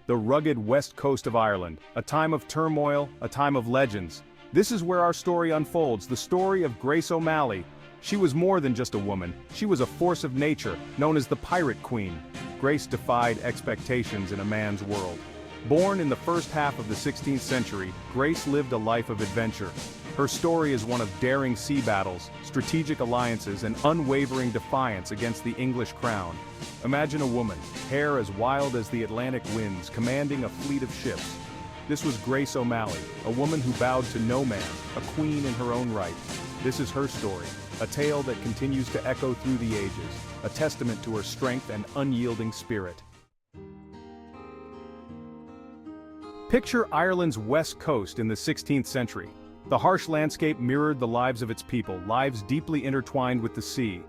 the rugged west coast of Ireland, a time of turmoil, a time of legends. This is where our story unfolds, the story of Grace O'Malley. She was more than just a woman, she was a force of nature, known as the Pirate Queen. Grace defied expectations in a man's world. Born in the first half of the 16th century, Grace lived a life of adventure. Her story is one of daring sea battles, strategic alliances, and unwavering defiance against the English crown. Imagine a woman, hair as wild as the Atlantic winds, commanding a fleet of ships. This was Grace O'Malley, a woman who bowed to no man, a queen in her own right. This is her story, a tale that continues to echo through the ages, a testament to her strength and unyielding spirit. Picture Ireland's west coast in the 16th century. The harsh landscape mirrored the lives of its people, lives deeply intertwined with the sea.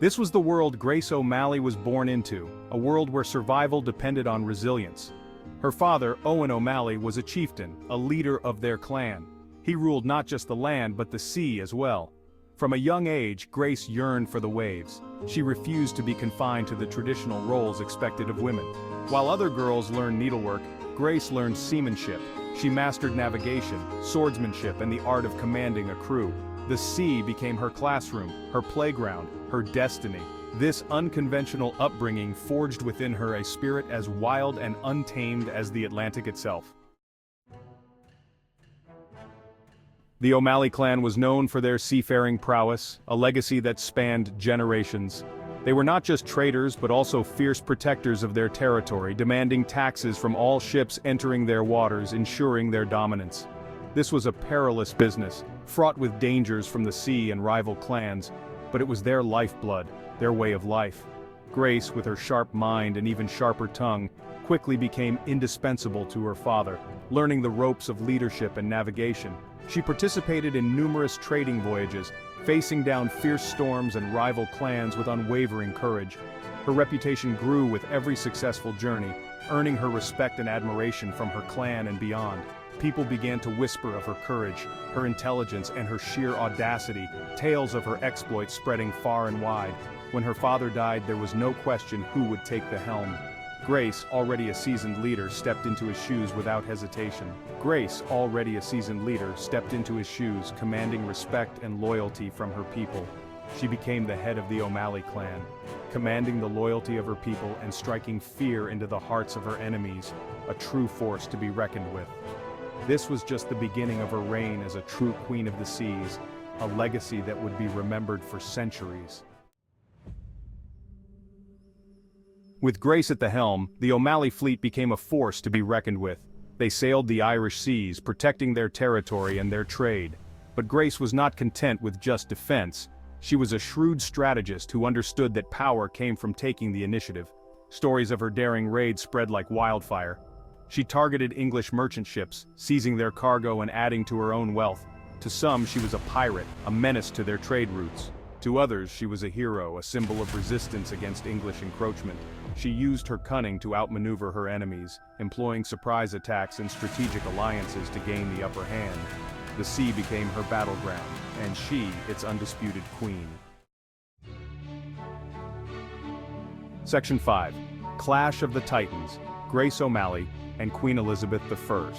This was the world Grace O'Malley was born into, a world where survival depended on resilience. Her father, Owen O'Malley, was a chieftain, a leader of their clan. He ruled not just the land but the sea as well. From a young age, Grace yearned for the waves. She refused to be confined to the traditional roles expected of women. While other girls learned needlework, Grace learned seamanship. She mastered navigation, swordsmanship, and the art of commanding a crew. The sea became her classroom, her playground, her destiny. This unconventional upbringing forged within her a spirit as wild and untamed as the Atlantic itself. The O'Malley clan was known for their seafaring prowess, a legacy that spanned generations. They were not just traders but also fierce protectors of their territory, demanding taxes from all ships entering their waters, ensuring their dominance. This was a perilous business, fraught with dangers from the sea and rival clans, but it was their lifeblood, their way of life. Grace, with her sharp mind and even sharper tongue, quickly became indispensable to her father, learning the ropes of leadership and navigation. She participated in numerous trading voyages, facing down fierce storms and rival clans with unwavering courage. Her reputation grew with every successful journey, earning her respect and admiration from her clan and beyond. People began to whisper of her courage, her intelligence, and her sheer audacity, tales of her exploits spreading far and wide. When her father died, there was no question who would take the helm. Grace, already a seasoned leader, stepped into his shoes without hesitation. Grace, already a seasoned leader, stepped into his shoes, commanding respect and loyalty from her people. She became the head of the O'Malley clan, commanding the loyalty of her people and striking fear into the hearts of her enemies, a true force to be reckoned with. This was just the beginning of her reign as a true queen of the seas, a legacy that would be remembered for centuries. With Grace at the helm, the O'Malley fleet became a force to be reckoned with. They sailed the Irish seas, protecting their territory and their trade. But Grace was not content with just defense. She was a shrewd strategist who understood that power came from taking the initiative. Stories of her daring raids spread like wildfire. She targeted English merchant ships, seizing their cargo and adding to her own wealth. To some, she was a pirate, a menace to their trade routes. To others, she was a hero, a symbol of resistance against English encroachment. She used her cunning to outmaneuver her enemies, employing surprise attacks and strategic alliances to gain the upper hand. The sea became her battleground, and she, its undisputed queen. Section 5. Clash of the Titans, Grace O'Malley and Queen Elizabeth I.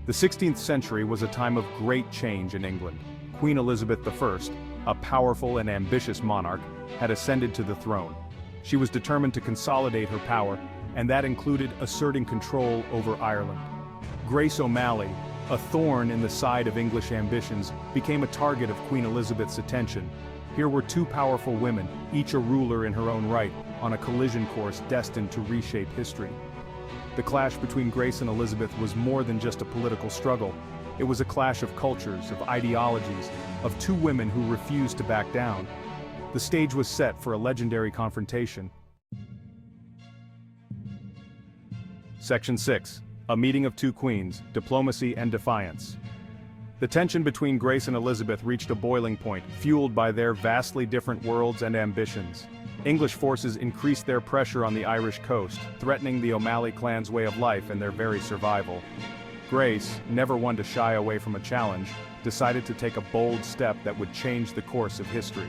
The 16th century was a time of great change in England. Queen Elizabeth I, a powerful and ambitious monarch, had ascended to the throne. She was determined to consolidate her power, and that included asserting control over Ireland. Grace O'Malley, a thorn in the side of English ambitions, became a target of Queen Elizabeth's attention. Here were two powerful women, each a ruler in her own right, on a collision course destined to reshape history. The clash between Grace and Elizabeth was more than just a political struggle. It was a clash of cultures, of ideologies, of two women who refused to back down. The stage was set for a legendary confrontation. Section 6. A meeting of two queens, diplomacy and defiance. The tension between Grace and Elizabeth reached a boiling point, fueled by their vastly different worlds and ambitions. English forces increased their pressure on the Irish coast, threatening the O'Malley clan's way of life and their very survival. Grace, never one to shy away from a challenge, decided to take a bold step that would change the course of history.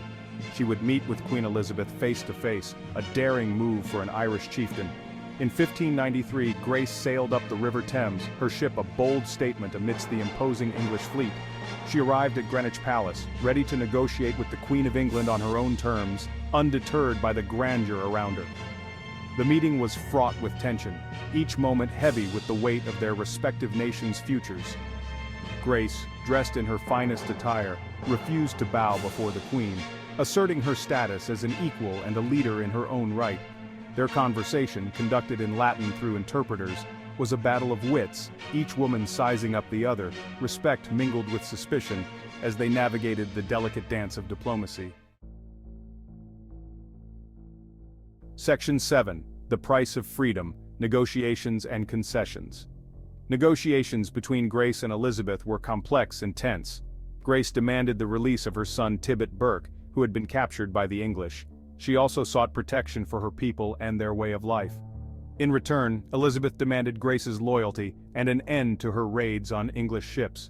She would meet with Queen Elizabeth face to face, a daring move for an Irish chieftain. In 1593, Grace sailed up the River Thames, her ship a bold statement amidst the imposing English fleet. She arrived at Greenwich Palace, ready to negotiate with the Queen of England on her own terms, undeterred by the grandeur around her. The meeting was fraught with tension, each moment heavy with the weight of their respective nations' futures. Grace, dressed in her finest attire, refused to bow before the Queen, asserting her status as an equal and a leader in her own right. Their conversation, conducted in Latin through interpreters, was a battle of wits, each woman sizing up the other, respect mingled with suspicion, as they navigated the delicate dance of diplomacy. Section 7. The Price of Freedom, Negotiations and Concessions. Negotiations between Grace and Elizabeth were complex and tense. Grace demanded the release of her son Tibbet Burke, who had been captured by the English. She also sought protection for her people and their way of life. In return, Elizabeth demanded Grace's loyalty and an end to her raids on English ships.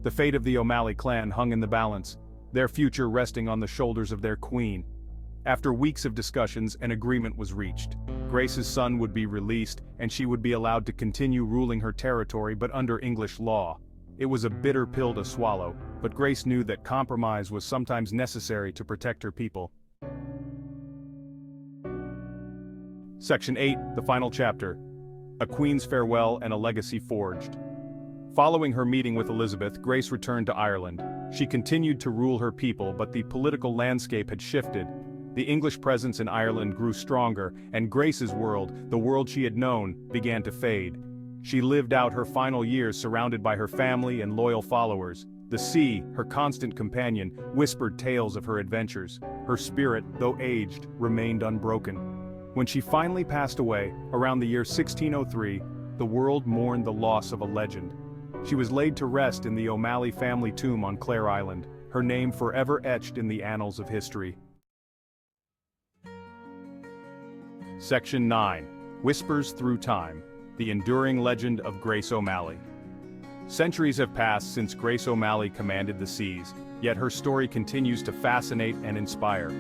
The fate of the O'Malley clan hung in the balance, their future resting on the shoulders of their queen. After weeks of discussions, an agreement was reached. Grace's son would be released, and she would be allowed to continue ruling her territory but under English law. It was a bitter pill to swallow, but Grace knew that compromise was sometimes necessary to protect her people. Section 8, the final chapter. A Queen's Farewell and a Legacy Forged. Following her meeting with Elizabeth, Grace returned to Ireland. She continued to rule her people, but the political landscape had shifted. The English presence in Ireland grew stronger, and Grace's world, the world she had known, began to fade. She lived out her final years surrounded by her family and loyal followers. The sea, her constant companion, whispered tales of her adventures. Her spirit, though aged, remained unbroken. When she finally passed away, around the year 1603, the world mourned the loss of a legend. She was laid to rest in the O'Malley family tomb on Clare Island, her name forever etched in the annals of history. Section 9. Whispers Through Time. The Enduring Legend of Grace O'Malley. Centuries have passed since Grace O'Malley commanded the seas, yet her story continues to fascinate and inspire.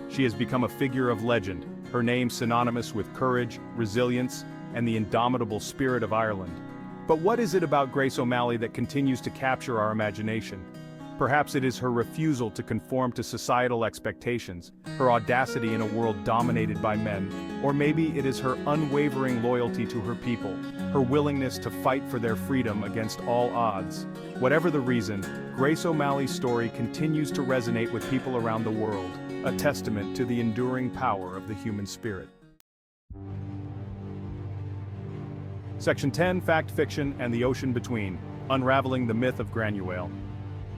She has become a figure of legend, her name synonymous with courage, resilience, and the indomitable spirit of Ireland. But what is it about Grace O'Malley that continues to capture our imagination? Perhaps it is her refusal to conform to societal expectations, her audacity in a world dominated by men, or maybe it is her unwavering loyalty to her people, her willingness to fight for their freedom against all odds. Whatever the reason, Grace O'Malley's story continues to resonate with people around the world, a testament to the enduring power of the human spirit. Section 10. Fact, Fiction, and the Ocean Between. Unraveling the Myth of Granuaile.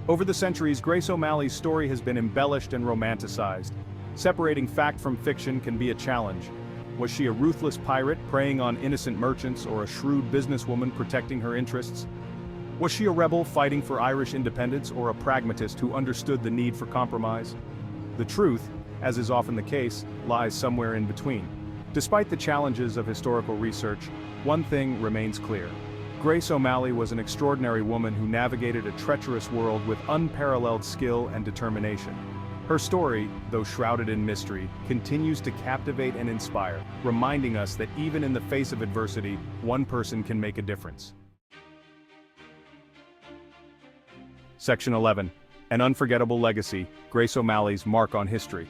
Over the centuries, Grace O'Malley's story has been embellished and romanticized. Separating fact from fiction can be a challenge. Was she a ruthless pirate preying on innocent merchants or a shrewd businesswoman protecting her interests? Was she a rebel fighting for Irish independence or a pragmatist who understood the need for compromise? The truth, as is often the case, lies somewhere in between. Despite the challenges of historical research, one thing remains clear. Grace O'Malley was an extraordinary woman who navigated a treacherous world with unparalleled skill and determination. Her story, though shrouded in mystery, continues to captivate and inspire, reminding us that even in the face of adversity, one person can make a difference. Section 11. An Unforgettable Legacy, Grace O'Malley's Mark on History.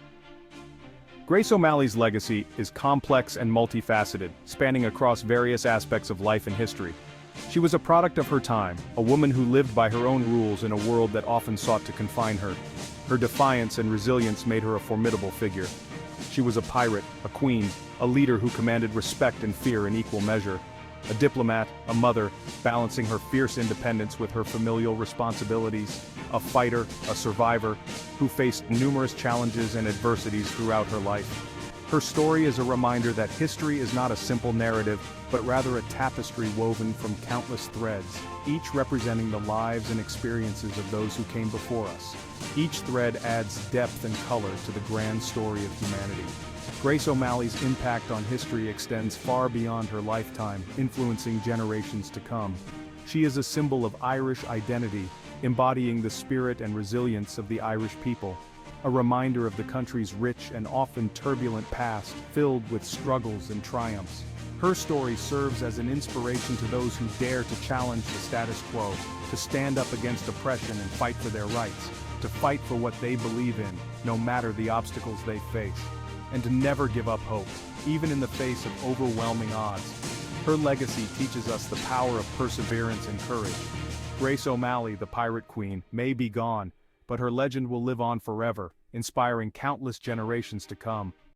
Grace O'Malley's legacy is complex and multifaceted, spanning across various aspects of life and history. She was a product of her time, a woman who lived by her own rules in a world that often sought to confine her. Her defiance and resilience made her a formidable figure. She was a pirate, a queen, a leader who commanded respect and fear in equal measure. A diplomat, a mother, balancing her fierce independence with her familial responsibilities. A fighter, a survivor, who faced numerous challenges and adversities throughout her life. Her story is a reminder that history is not a simple narrative, but rather a tapestry woven from countless threads, each representing the lives and experiences of those who came before us. Each thread adds depth and color to the grand story of humanity. Grace O'Malley's impact on history extends far beyond her lifetime, influencing generations to come. She is a symbol of Irish identity, embodying the spirit and resilience of the Irish people. A reminder of the country's rich and often turbulent past, filled with struggles and triumphs. Her story serves as an inspiration to those who dare to challenge the status quo, to stand up against oppression and fight for their rights, to fight for what they believe in, no matter the obstacles they face, and to never give up hope, even in the face of overwhelming odds. Her legacy teaches us the power of perseverance and courage. Grace O'Malley, the Pirate Queen, may be gone, but her legend will live on forever, inspiring countless generations to come.